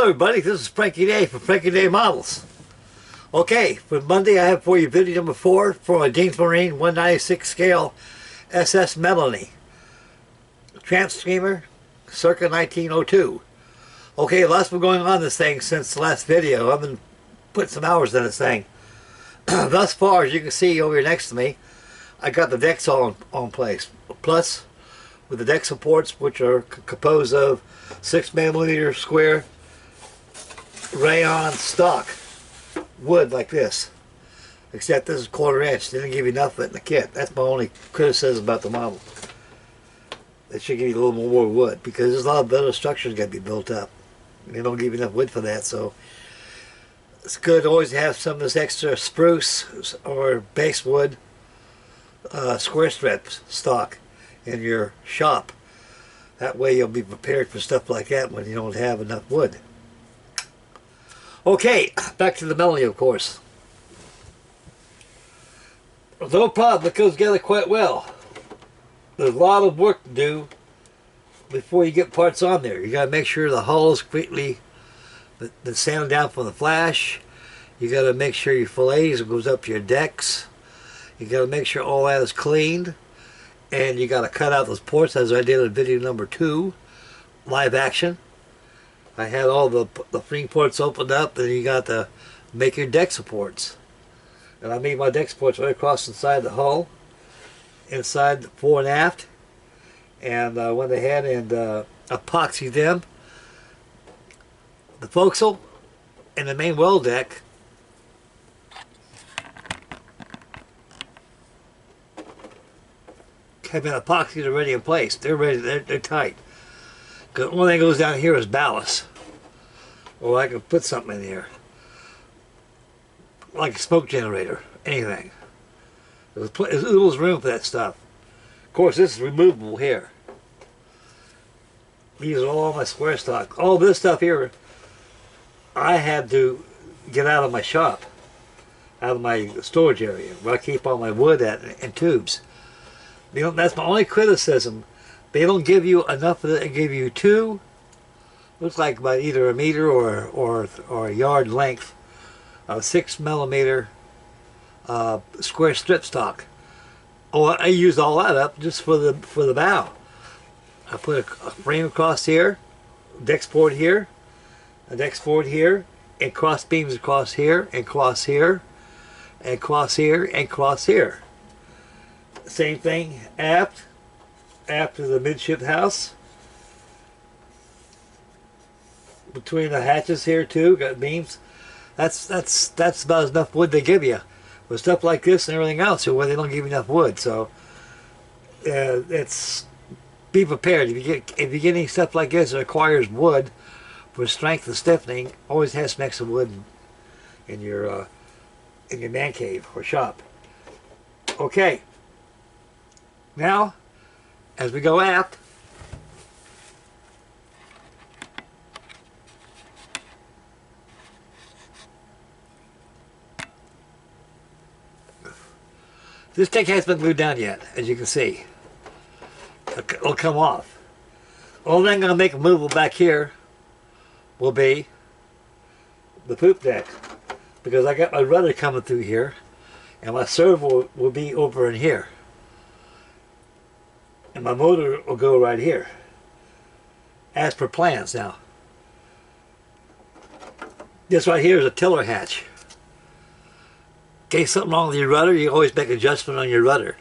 Hello everybody, this is Frankie Day from Frankie Day Models. Okay, for Monday I have for you video number 4 for a James Marine 196 scale SS MELANIE. Tramp streamer, circa 1902. Okay, lots been going on this thing since the last video. I've been putting some hours in this thing. Thus far, as you can see over here next to me, I got the decks all on place. Plus, with the deck supports, which are composed of 6mm square rayon stock wood like this. Except this is 1/4 inch. They didn't give you enough of it in the kit. That's my only criticism about the model. They should give you a little more wood because there's a lot of other structures got to be built up. They don't give you enough wood for that, so it's good to always have some of this extra spruce or basswood square strip stock in your shop. That way you'll be prepared for stuff like that when you don't have enough wood. Okay, back to the MELANIE, of course. No problem, it goes together quite well. There's a lot of work to do before you get parts on there. You got to make sure the hull is completely been sanded down from the flash. You got to make sure your fillets goes up to your decks. You got to make sure all that is cleaned. And you got to cut out those ports as I did in video number 2, live action. I had all the frame ports opened up, and you got to make your deck supports. And I made my deck supports right across inside the hull, inside the fore and aft. And I went ahead and epoxied them. The forecastle and the main well deck have been epoxied already in place. They're ready. They're tight. The only thing that goes down here is ballast. Or I can put something in here. Like a smoke generator. Anything. There's room for that stuff. Of course, this is removable here. These are all my square stock. All this stuff here, I had to get out of my shop. Out of my storage area. Where I keep all my wood at in tubes. You know, that's my only criticism. They don't give you enough of it. They give you 2, looks like about either a meter or a yard length of 6mm square strip stock. Oh, I used all that up just for the bow. I put a frame across here, deck support here, a deck support here, and cross beams across here, and cross here, and cross here, and cross here. Same thing aft. After the midship house, between the hatches here too, got beams. That's about enough wood they give you. With stuff like this and everything else, where they don't give you enough wood. So it's be prepared. If you're getting stuff like this that requires wood for strength and stiffening, always have some extra wood in your man cave or shop. Okay. Now, as we go aft, this deck hasn't been glued down yet, as you can see. It'll come off. Only thing I'm going to make movable back here will be the poop deck, because I got my rudder coming through here, and my servo will be over in here. And my motor will go right here, as per plans. Now, this right here is a tiller hatch. In case something wrong with your rudder, you always make an adjustment on your rudder.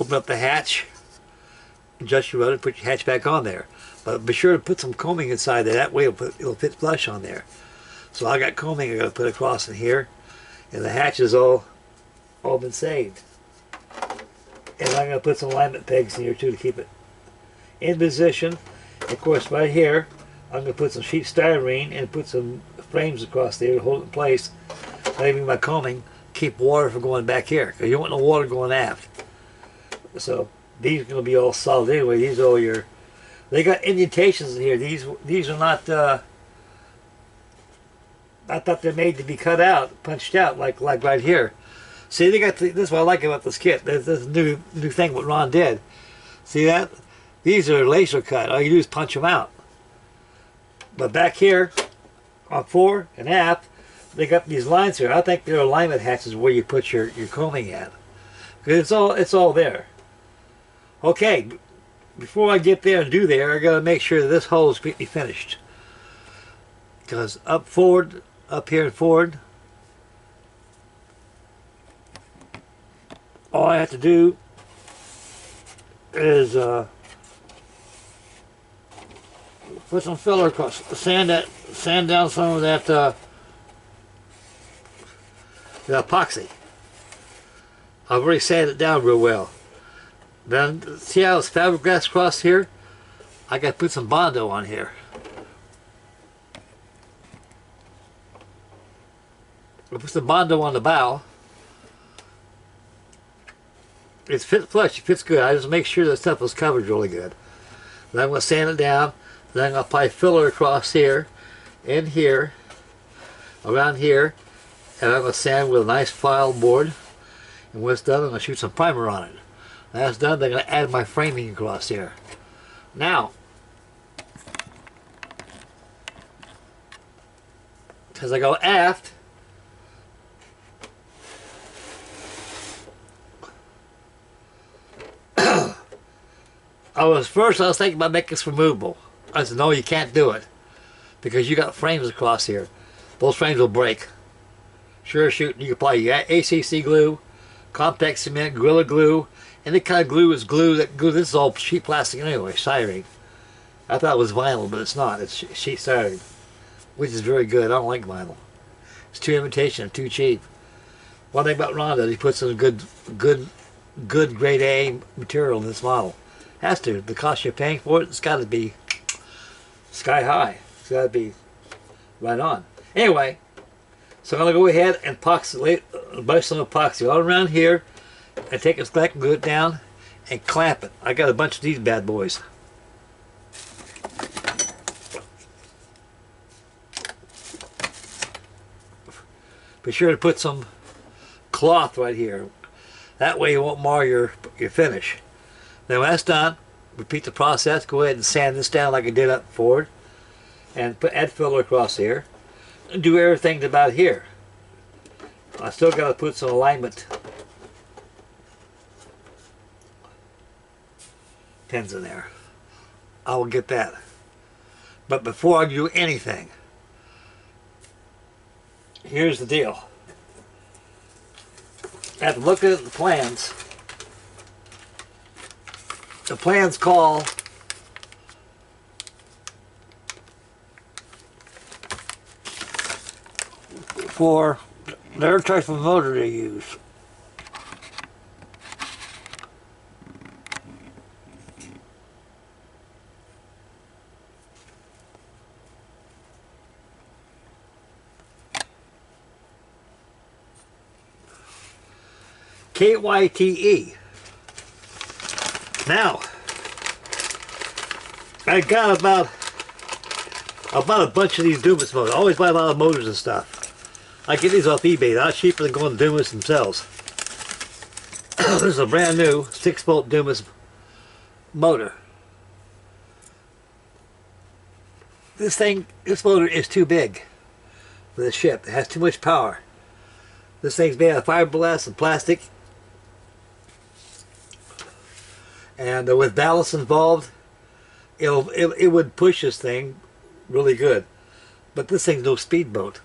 Open up the hatch, adjust your rudder, put your hatch back on there. But be sure to put some combing inside there. That way it'll fit flush on there. So I got combing I got to put across in here, and the hatch is all been saved. And I'm going to put some alignment pegs in here too to keep it in position. Of course, right here, I'm going to put some sheet styrene and put some frames across there to hold it in place. Leaving my combing, keep water from going back here, because you don't want no water going aft. So these are going to be all solid anyway. These are all your. They got indentations in here. These are not. I thought they're made to be cut out, punched out, like right here. See, they got this is what I like about this kit. There's this new thing what Ron did. See that? These are laser cut. All you do is punch them out. But back here, on fore and aft, they got these lines here. I think they're alignment hatches where you put your combing at. Because it's all there. Okay, before I get there and do there, I got to make sure that this hole is completely finished. Because up here and forward, all I have to do is put some filler across, sand down some of that the epoxy. I've already sanded it down real well. Then see how it's fiberglass across here? I got to put some Bondo on here. I'll put some Bondo on the bow. It fits flush, it fits good. I just make sure that stuff is covered really good. Then I'm going to sand it down. Then I'm going to apply filler across here, in here, around here, and I'm going to sand with a nice file board. And when it's done, I'm going to shoot some primer on it. When that's done, I'm going to add my framing across here. Now, as I go aft, I was thinking about making this removable. I said, no, you can't do it because you got frames across here. Those frames will break. Sure shooting, you can apply your ACC glue, compact cement, Gorilla Glue, any kind of glue is glue. This is all sheet plastic anyway, styrene. I thought it was vinyl, but it's not. It's sheet styrene, which is very good. I don't like vinyl. It's too imitation and too cheap. One thing about Ronda, he puts in good grade A material in this model. Has to. The cost you're paying for it, it's got to be sky high. It's got to be right on. Anyway, so I'm going to go ahead and buy some epoxy all around here and take this black and glue it down and clamp it. I got a bunch of these bad boys. Be sure to put some cloth right here. That way you won't mar your finish. Now when that's done, repeat the process. Go ahead and sand this down like I did up forward. And add filler across here. And do everything to about here. I still got to put some alignment pins in there. I will get that. But before I do anything, here's the deal. After looking at the plans, the plans call for their type of motor they use. KYTE. Now, I got about a bunch of these Dumas motors. I always buy a lot of motors and stuff. I get these off eBay. They're cheaper than going to Dumas themselves. This is a brand new 6-volt Dumas motor. This motor is too big for the ship. It has too much power. This thing's made out of fiberglass and plastic. And with ballast involved, it would push this thing really good. But this thing's no speedboat.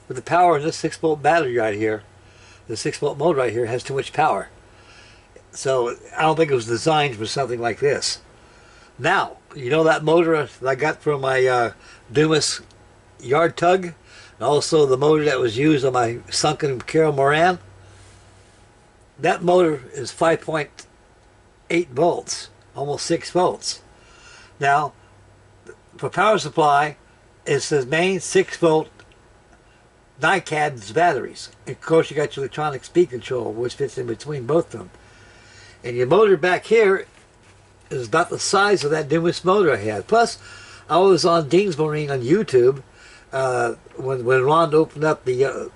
With the power in this 6-volt battery right here, the 6-volt motor right here has too much power. So I don't think it was designed for something like this. Now, you know that motor that I got from my Dumas yard tug? And also the motor that was used on my sunken Carol Moran? That motor is 5.8 volts, almost 6 volts. Now, for power supply, it's the main 6-volt NiCad's batteries. And of course, you got your electronic speed control, which fits in between both of them. And your motor back here is about the size of that Dumas motor I had. Plus, I was on Dean's Marine on YouTube when Ron opened up the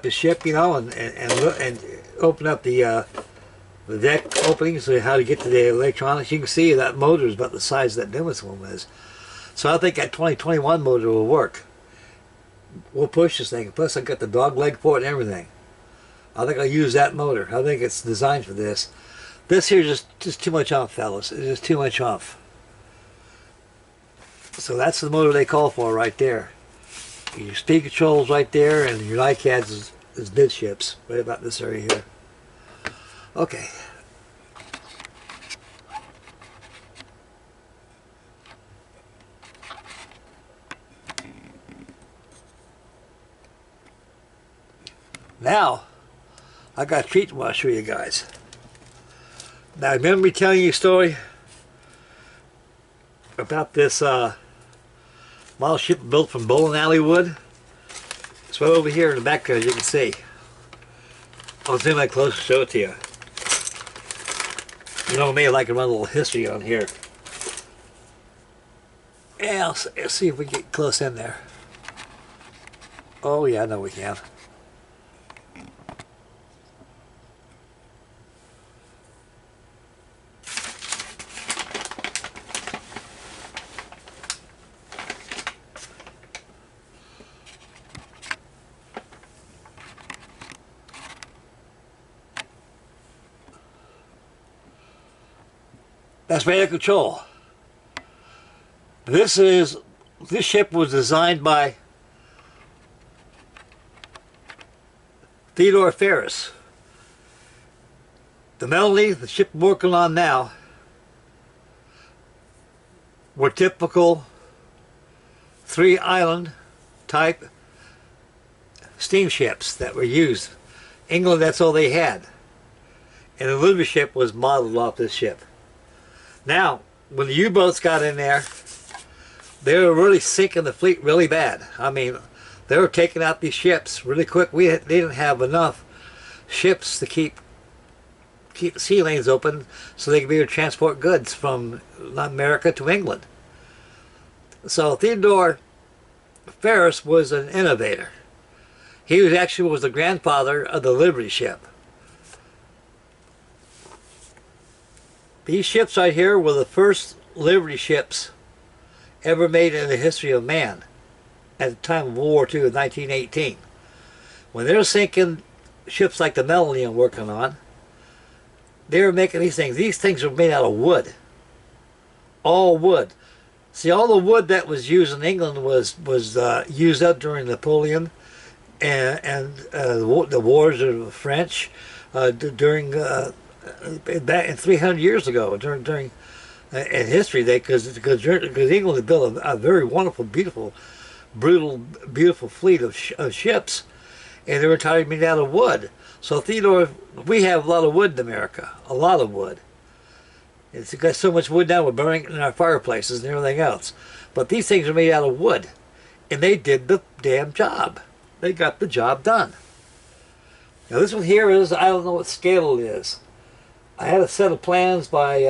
ship, you know, and opened up the deck openings, so how to get to the electronics. You can see that motor is about the size that Dumas one is. So I think that 2021 motor will work. We'll push this thing. Plus I got the dog leg for it and everything. I think I'll use that motor. I think it's designed for this. This here is just too much oomph, fellas. It's just too much oomph. So that's the motor they call for right there. Your speed controls right there, and your NiCads is midships, right about this area here. Okay. Now, I got a treat I want to show you guys. Now, remember me telling you a story about this model ship built from bowling alley wood? It's right over here in the background, as you can see. I'll zoom in close and show it to you. You know me, I like to run a little history on here. Yeah, let's see if we can get close in there. Oh yeah, I know we can. That's radio control. This ship was designed by Theodore Ferris. The MELANIE, the ship we're working on now, were typical 3-island type steamships that were used. England, that's all they had. And the Liberty ship was modeled off this ship. Now, when the U-boats got in there, they were really sinking the fleet really bad. I mean, they were taking out these ships really quick. They didn't have enough ships to keep the sea lanes open so they could be able to transport goods from America to England. So Theodore Ferris was an innovator. He was actually the grandfather of the Liberty ship. These ships right here were the first Liberty ships ever made in the history of man at the time of World War II in 1918. When they were sinking ships like the MELANIE I'm working on, they were making these things. These things were made out of wood. All wood. See, all the wood that was used in England was used up during Napoleon and the wars of the French, during back in 300 years ago, during in history, because England had built a very wonderful, beautiful, beautiful fleet of ships, and they were entirely made out of wood. So Theodore, we have a lot of wood in America, a lot of wood. It's got so much wood now we're burning it in our fireplaces and everything else. But these things are made out of wood, and they did the damn job. They got the job done. Now this one here is, I don't know what scale it is. I had a set of plans by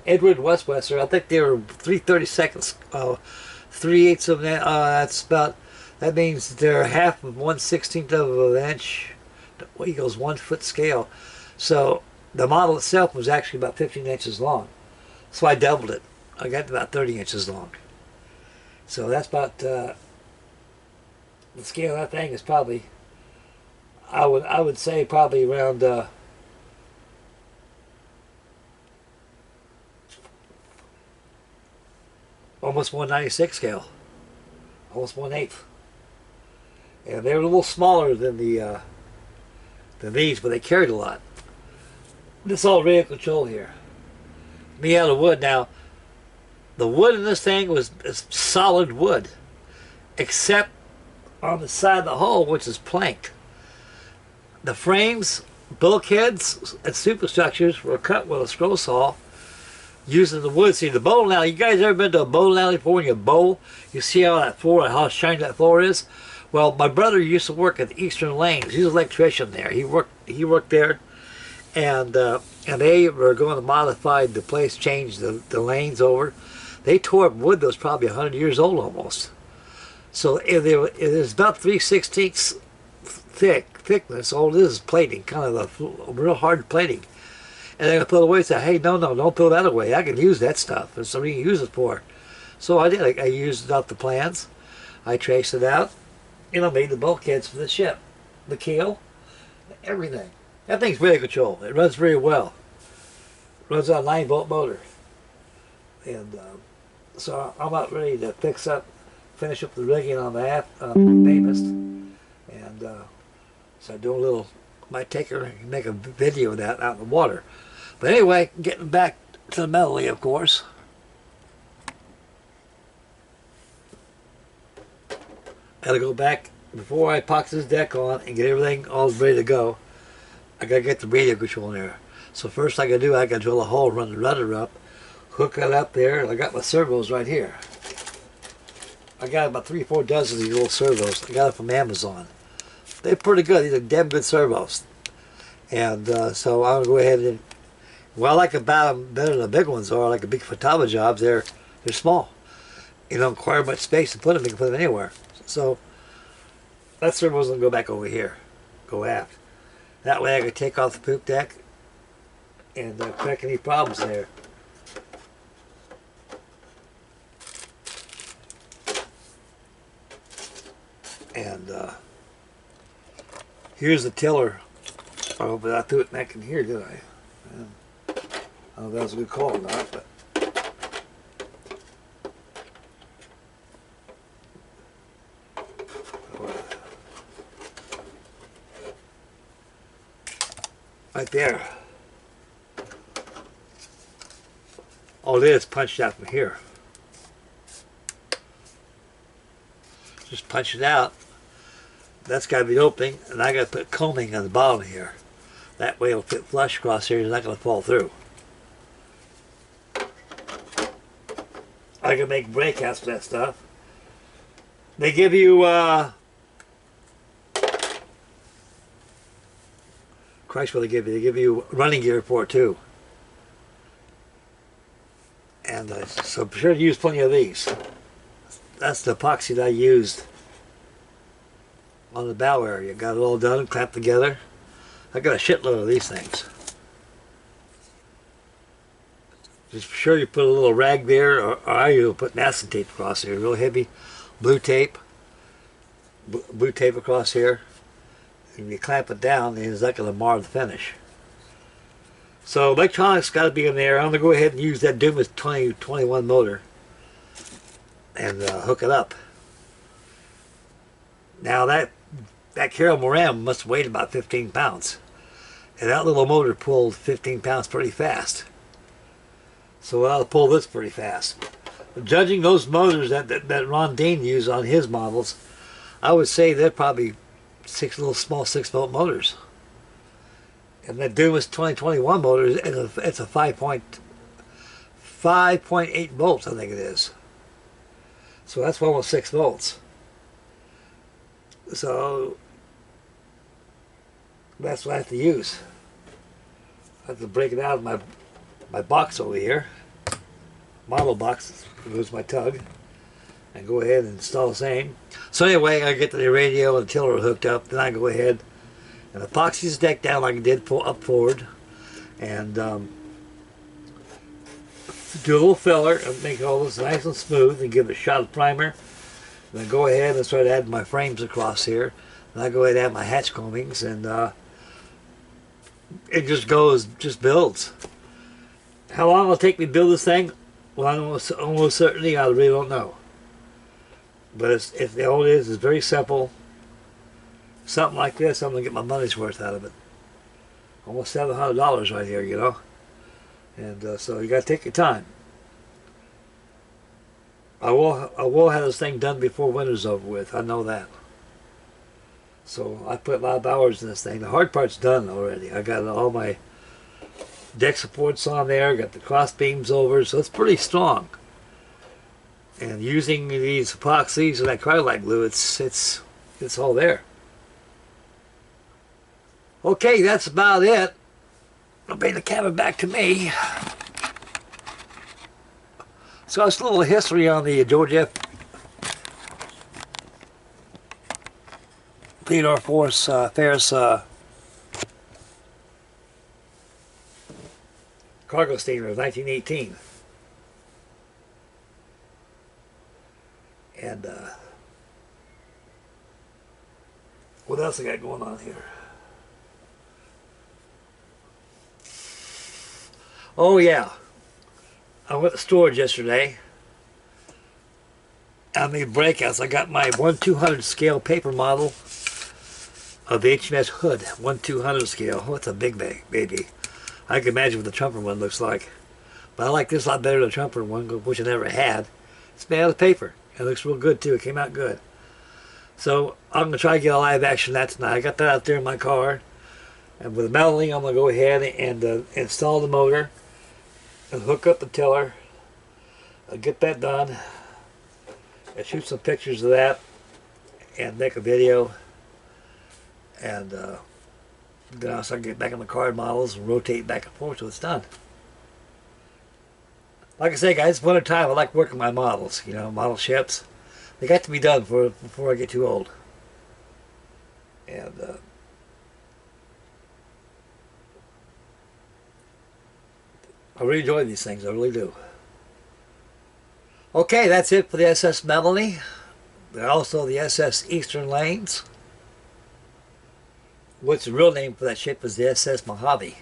Edward Westwester. I think they were 3/32, 3/8 of that. That's about. That means they're half of 1/16 of an inch. He goes 1 foot scale. So the model itself was actually about 15 inches long. So I doubled it. I got about 30 inches long. So that's about the scale of that thing is probably. I would say probably around. Almost 1/96 scale, almost 1/8, and they were a little smaller than than these, but they carried a lot. This is all radio control here, made out of wood. Now, the wood in this thing was solid wood, except on the side of the hull, which is planked. The frames, bulkheads, and superstructures were cut with a scroll saw, using the wood. See, the bowling alley, you guys ever been to a bowling alley before when you bowl? You see how that floor, how shiny that floor is? Well, my brother used to work at the Eastern Lanes. He's an electrician there. He worked there, and they were going to modify the place, change the lanes over. They tore up wood that was probably 100 years old almost. So it is about 3/16 thickness. All it is plating, kind of a real hard plating. And they're going to throw it away and say, hey, no, don't throw that away. I can use that stuff. That's something you can use it for. So I did. I used up the plans. I traced it out, and I made the bulkheads for the ship, the keel, everything. That thing's really controlled. It runs very well. It runs on a 9-volt motor, and so I'm about ready to finish up the rigging on the Famous, and so I'm doing a little. Might take her and make a video of that out in the water. But anyway, getting back to the MELANIE, of course. Gotta go back before I epoxy this deck on and get everything all ready to go. I gotta get the radio control in there. So first I gotta do, I gotta drill a hole, run the rudder up, hook it up there, and I got my servos right here. I got about 3 or 4 dozen of these little servos. I got them from Amazon. They're pretty good. These are damn good servos. And so I'm gonna go ahead and, what I like about them better than the big ones are, like the big photography jobs, they're small. You don't require much space to put them. You can put them anywhere. So that servo's gonna go back over here, go aft. That way I can take off the poop deck and correct any problems there. And here's the tiller. Oh, but I threw it back in here, did I? I don't know if that was a good call or not, but right there. All it is punched out from here. Just punch it out. That's got to be opening, and I got to put combing on the bottom here. That way it'll fit flush across here. It's not going to fall through. I can make breakouts for that stuff. They give you Christ, what they give you? They give you running gear for it too. And so be sure to use plenty of these. That's the epoxy that I used on the bow area. Got it all done, clamped together. I got a shitload of these things. Just be sure you put a little rag there, or I usually put masking tape across here, real heavy blue tape. Blue tape across here. And you clamp it down, and it's not going to mar the finish. So electronics got to be in there. I'm going to go ahead and use that Dumas 2021 motor and hook it up. Now that Carol Moran must have weighed about 15 pounds. And that little motor pulled 15 pounds pretty fast. So I'll pull this pretty fast. Judging those motors that Ron Dean used on his models, I would say they're probably little small 6-volt motors. And that Dumas 2021 motor, it's a 5.8 volts, I think it is. So that's almost 6 volts. So that's what I have to use. I have to break it out of my box over here, model box. There's my tug, and go ahead and install the same. So anyway, I get the radio and the tiller hooked up. Then I go ahead and epoxy this deck down like I did up forward, and do a little filler and make all this nice and smooth, and give it a shot of primer. And then go ahead and start adding my frames across here. And I go ahead and add my hatch combings, and it just builds. How long it'll take me to build this thing? Well, almost certainly I really don't know. But all it is very simple. Something like this, I'm going to get my money's worth out of it. Almost $700 right here, you know. And so you got to take your time. I will have this thing done before winter's over with. I know that. So I put a lot of hours in this thing. The hard part's done already. I got all my deck supports on there. Got the cross beams over, so it's pretty strong. And using these epoxies and that cryolite glue, it's all there. Okay, that's about it. I'll bring the camera back to me. So it's a little history on the George F. Theodore Ferris cargo steamer of 1918. And what else I got going on here? Oh yeah, I went to storage yesterday. I made breakouts. I got my 1/200 scale paper model of the HMS Hood, 1/200 scale. Oh, it's a big baby. I can imagine what the Trumper one looks like. But I like this a lot better than the Trumper one, which I never had. It's made out of paper. It looks real good too. It came out good. So I'm going to try to get a live action of that tonight. I got that out there in my car. And with the MELANIE, I'm going to go ahead and install the motor and hook up the tiller. I'll get that done. And shoot some pictures of that and make a video. And then I'll start getting back on the card models and rotate back and forth till it's done. Like I say, guys, it's winter time. I like working my models, you know, model ships. They got to be done before I get too old. And I really enjoy these things. I really do. Okay, that's it for the SS MELANIE. They're also the SS Eastern Lanes. What's the real name for that ship is the SS Mojave.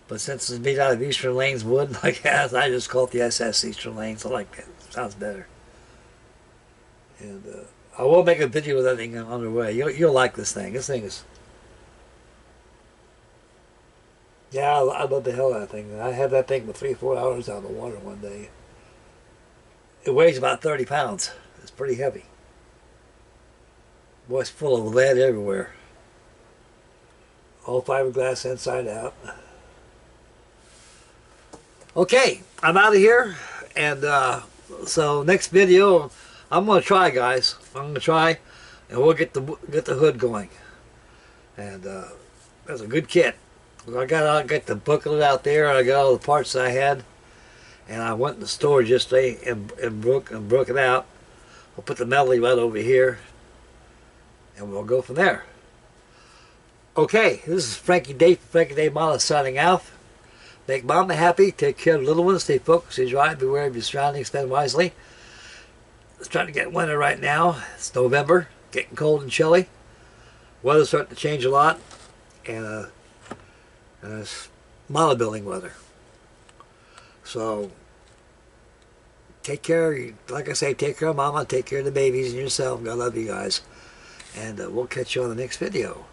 But since it's made out of Eastern Lanes wood, like that, I just call it the SS Eastern Lanes. I like that. Sounds better. And I will make a video with that thing on the way. You'll like this thing. This thing is... Yeah, I love the hell out of that thing. I had that thing for 3-4 hours out of the water one day. It weighs about 30 pounds. It's pretty heavy. Boy, it's full of lead everywhere. All fiberglass inside out. Okay, I'm out of here. And so next video, I'm going to try, guys. I'm going to try, and we'll get the hood going. And that's a good kit. I got the booklet out there. I got all the parts I had. And I went in the store yesterday and broke it out. I'll put the MELANIE right over here, and we'll go from there. Okay, this is Frankie Day from Frankie Day Model signing out. Make mama happy, take care of the little ones, stay focused, stay dry, beware of your surroundings, spend wisely. It's trying to get winter right now. It's November, getting cold and chilly. Weather's starting to change a lot, and it's model building weather. So, take care, like I say, take care of mama, take care of the babies and yourself. God love you guys. And we'll catch you on the next video.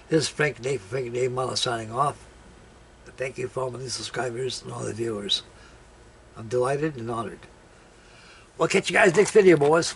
This is Frankie Day from Frankie Day Model signing off. Thank you for all my subscribers and all the viewers. I'm delighted and honored. We'll catch you guys next video, boys.